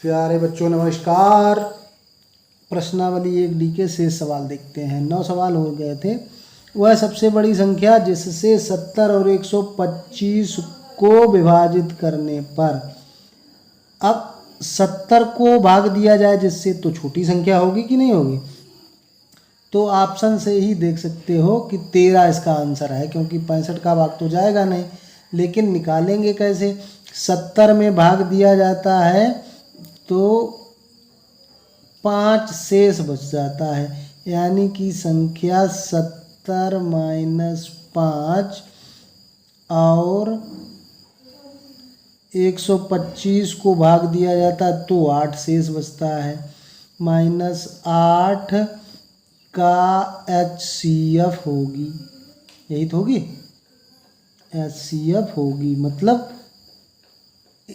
प्यारे बच्चों नमस्कार। प्रश्नावली 1D के शेष सवाल देखते हैं। 9 सवाल हो गए थे। वह सबसे बड़ी संख्या जिससे 70 और 125 को विभाजित करने पर, अब 70 को भाग दिया जाए जिससे, तो छोटी संख्या होगी कि नहीं होगी? तो ऑप्शन से ही देख सकते हो कि 13 इसका आंसर है, क्योंकि 65 का भाग तो जाएगा नहीं। लेकिन निकालेंगे कैसे? 70 में भाग दिया जाता है तो 5 शेष बच जाता है, यानी कि संख्या 70 माइनस 5 और 125 को भाग दिया जाता है तो 8 शेष बचता है। -8 का HCF होगी, यही तो होगी, HCF होगी। मतलब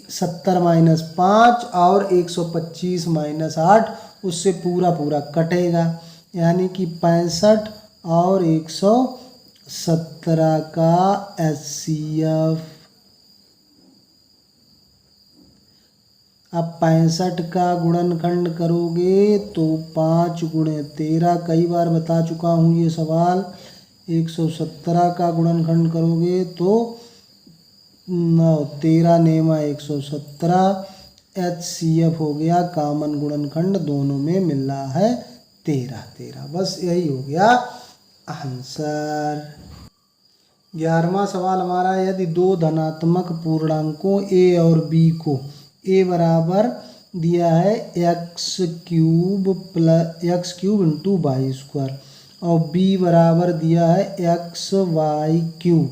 70 माइनस 5 और 125 माइनस 8, उससे पूरा पूरा कटेगा, यानी कि 65 और 117 का HCF। अब 65 का गुणनखंड करोगे तो 5 गुणे 13, कई बार बता चुका हूँ ये सवाल। 117 का गुणनखंड करोगे तो 9, 13 नेमा 117, HCF हो गया। कॉमन गुणनखंड दोनों में मिल रहा है 13। बस यही हो गया आंसर। 11वां सवाल हमारा, यदि दो धनात्मक पूर्णांकों a और b को a बराबर दिया है x³ इंटू वाई स्क्वायर और b बराबर दिया है xy³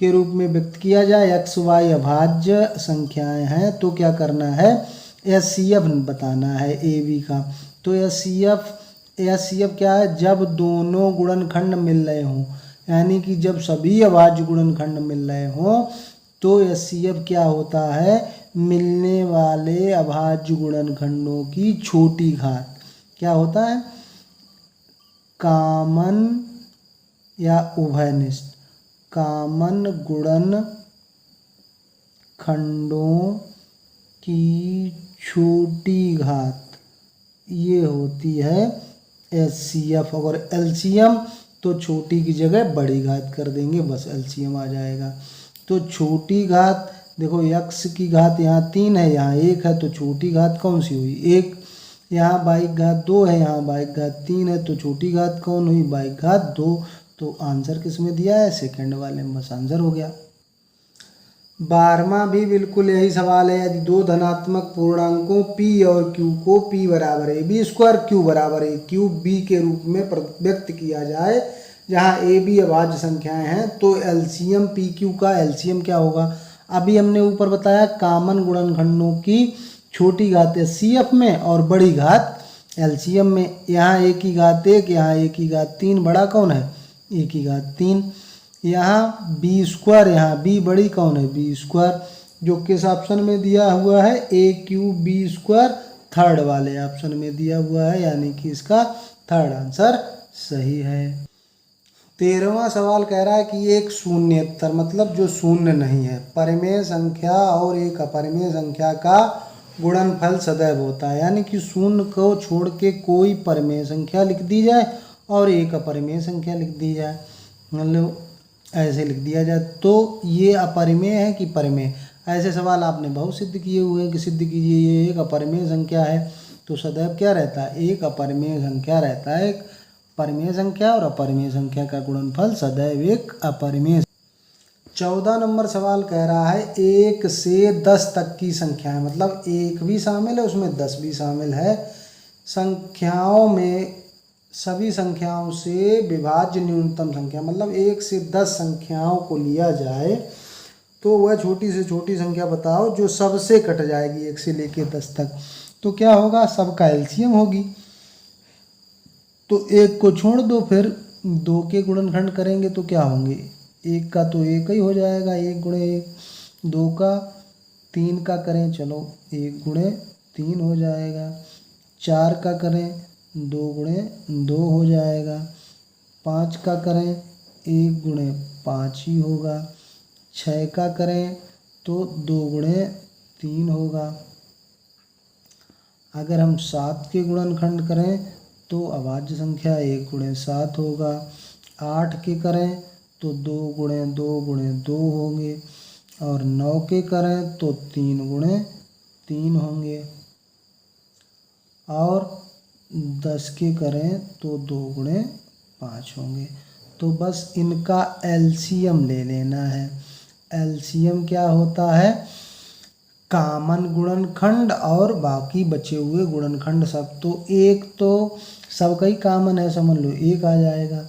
के रूप में व्यक्त किया जाए, x y अभाज्य संख्याएं हैं, तो क्या करना है? HCF बताना है ए बी का। तो HCF क्या है? जब दोनों गुणनखंड मिल रहे हों, यानी कि जब सभी अभाज्य गुणनखंड मिल रहे हों तो HCF क्या होता है? मिलने वाले अभाज्य गुणनखंडों की छोटी घात। क्या होता है? कॉमन या उभयनिष्ठ कॉमन गुणनखंडों की छोटी घात, ये होती है HCF। अगर LCM तो छोटी की जगह बड़ी घात कर देंगे, बस LCM आ जाएगा। तो छोटी घात देखो, x की घात यहाँ 3 है, यहाँ 1 है, तो छोटी घात कौन सी हुई? 1। यहाँ बाई घात 2 है, यहाँ बाई घात 3 है, तो छोटी घात कौन हुई? बाई घात 2। तो आंसर किस में दिया है? सेकंड वाले में, बस आंसर हो गया। 12वां भी बिल्कुल यही सवाल है। यदि दो धनात्मक पूर्णांकों p और q को p बराबर ab² q बराबर a³ b के रूप में व्यक्त किया जाए, जहां a b अभाज्य संख्याएं हैं, तो LCM pq का LCM क्या होगा? अभी हमने ऊपर बताया कॉमन गुणनखंडों की छोटी घात HCF में और बड़ी घात LCM में। यहाँ a की घात 1, यहाँ a की घात 3, बड़ा कौन है? a की घात 3। यहाँ b², यहाँ b बड़ी कौन है? b², जो किस ऑप्शन में दिया हुआ है? a³b², थर्ड वाले ऑप्शन में दिया हुआ है, यानी कि इसका थर्ड आंसर सही है। 13वां सवाल कह रहा है कि एक शून्येतर, मतलब जो शून्य नहीं है, परिमेय संख्या और एक अपरिमेय संख्या का गुणनफल सदैव होता है, यानी कि शून्य को छोड़ के कोई परिमेय संख्या लिख दी जाए और एक अपरिमेय संख्या लिख दी जाए, मतलब ऐसे लिख दिया जाए, तो ये अपरिमेय है कि परिमेय? ऐसे सवाल आपने बहुत सिद्ध किए हुए हैं कि सिद्ध कीजिए ये एक अपरिमेय संख्या है, तो सदैव क्या रहता है? एक अपरिमेय संख्या रहता है। एक परिमेय संख्या और अपरिमेय संख्या का गुणनफल सदैव एक अपरिमेय। 14 नंबर सवाल कह रहा है 1 से 10 तक की संख्याएं, मतलब 1 भी शामिल है उसमें, 10 भी शामिल है, संख्याओं में सभी संख्याओं से विभाज्य न्यूनतम संख्या, मतलब 1 से 10 संख्याओं को लिया जाए तो वह छोटी से छोटी संख्या बताओ जो सबसे कट जाएगी 1 से लेके 10 तक। तो क्या होगा? सबका LCM होगी। तो 1 को छोड़ दो, फिर 2 के गुणनखंड करेंगे तो क्या होंगे? 1 का तो 1 ही हो जाएगा, 1 गुणे 1। 2 का, 3 का करें, चलो 1 गुणे 3 हो जाएगा। 4 का करें, 2 गुणे 2 हो जाएगा। 5 का करें, 1 गुणे 5 ही होगा। 6 का करें तो 2 गुणे 3 होगा। अगर हम 7 के गुणनखंड करें तो अभाज्य संख्या 1 गुणे 7 होगा। 8 के करें तो 2 गुणे 2 गुणे 2 होंगे, और 9 के करें तो 3 गुणे 3 होंगे, और 10 के करें तो 2 गुणे 5 होंगे। तो बस इनका एलसीएम ले लेना है। एलसीएम क्या होता है? कॉमन गुणनखंड और बाकी बचे हुए गुणनखंड सब। तो एक तो सबका ही कॉमन है, समझ लो 1 आ जाएगा।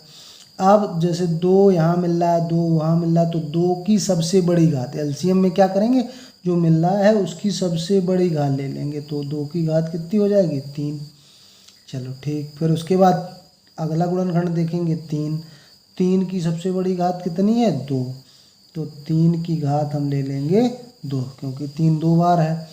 अब जैसे 2 यहाँ मिल रहा है, 2 वहाँ मिल रहा है, तो 2 की सबसे बड़ी घात एलसीएम में क्या करेंगे, जो मिल रहा है उसकी सबसे बड़ी घात ले लेंगे। तो 2 की घात कितनी हो जाएगी? 3। चलो ठीक। फिर उसके बाद अगला गुणनखंड देखेंगे 3। 3 की सबसे बड़ी घात कितनी है? 2। तो 3 की घात हम ले लेंगे 2, क्योंकि 3 2 बार है।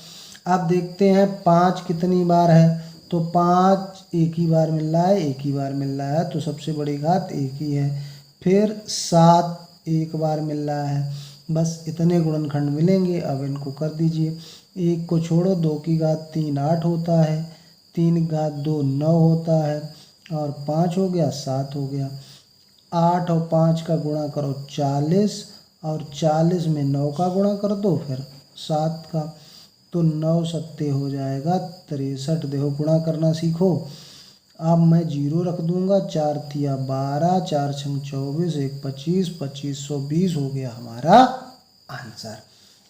अब देखते हैं 5 कितनी बार है। तो 5 एक ही बार मिल रहा है, एक ही बार मिल रहा है, तो सबसे बड़ी घात 1 ही है। फिर 7 एक बार मिल रहा है। बस इतने गुणनखंड मिलेंगे। अब इनको कर दीजिए। 1 को छोड़ो, 2 की घात 3 8 होता है, 3 की घात 2 9 होता है, और 5 हो गया 7 हो गया। 8 और 5 का गुणा करो 40, और 40 में 9 का गुणा कर दो फिर 7 का, तो 9 सत्ते हो जाएगा 63। देखो गुणा करना सीखो। अब मैं 0 रख दूंगा। 4 तिया 12, 4 छंग 24, 1 25, 2520 हो गया हमारा आंसर।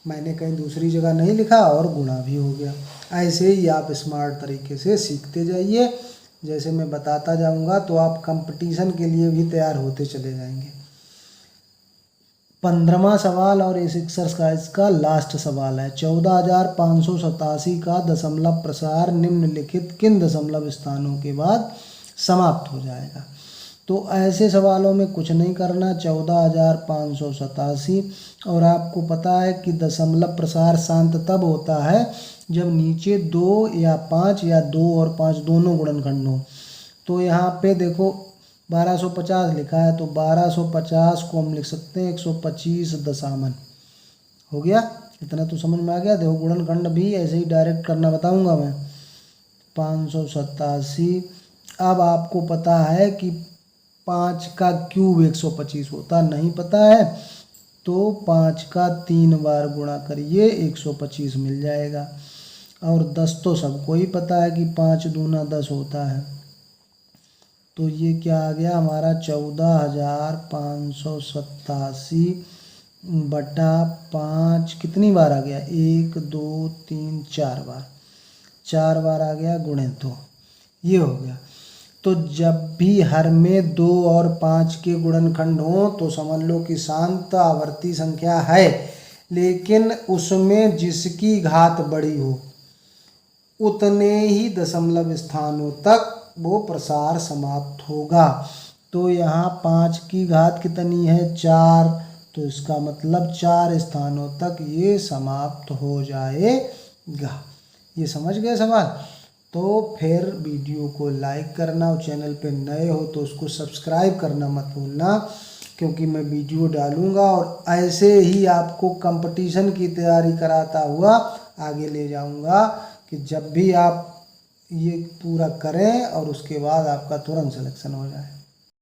मैंने कहीं दूसरी जगह नहीं लिखा और गुणा भी हो गया। ऐसे ही आप स्मार्ट तरीके से सीखते जाइए। जैसे मैं बताता जाऊंगा तो आप कंपटीशन के लिए भी तैयार होते चले जाएंगे। 15वां सवाल और इस एक्सरसाइज का लास्ट सवाल है। 14,587 का दशमलव प्रसार निम्नलिखित किन दशमलव स्थानों के बाद समाप्त हो जाएगा। तो ऐसे सवालों में कुछ नहीं करना। 14,587, और आपको पता है कि दशमलव प्रसार शांत तब होता है जब नीचे 2 या 5 या 2 और 5 दोनों गुणनखंड हो। तो यहाँ पे देखो 1250 लिखा है, तो 1250 को हम लिख सकते हैं 125 दशामन। हो गया? इतना तो समझ में आ गया। देखो गुणनखंड भी ऐसे ही डायरेक्ट करना बताऊंगा मैं। 587। अब आपको पता है कि 5 का क्यूब 125 होता, नहीं पता है तो 5 का 3 बार गुणा करिए 125 मिल जाएगा। और 10 तो सबको ही पता है कि 5 दूना 10 होता है। तो ये क्या आ गया हमारा? 14,587 बटा 5 कितनी बार आ गया? 1 2 3 4 बार। 4 बार आ गया गुणे 2। ये हो गया। तो जब भी हर में 2 और 5 के गुणनखंड हो तो समझ लो कि शांत आवर्ती संख्या है, लेकिन उसमें जिसकी घात बड़ी हो उतने ही दशमलव स्थानों तक वो प्रसार समाप्त होगा। तो यहाँ 5 की घात कितनी है? 4। तो इसका मतलब 4 स्थानों तक ये समाप्त हो जाएगा। ये समझ गए सवाल? तो फिर वीडियो को लाइक करना, और चैनल पे नए हो तो उसको सब्सक्राइब करना मत भूलना, क्योंकि मैं वीडियो डालूंगा और ऐसे ही आपको कंपटीशन की तैयारी कराता हुआ आगे ले जाऊंगा, कि जब भी आप ये पूरा करें और उसके बाद आपका तुरंत सिलेक्शन हो जाए।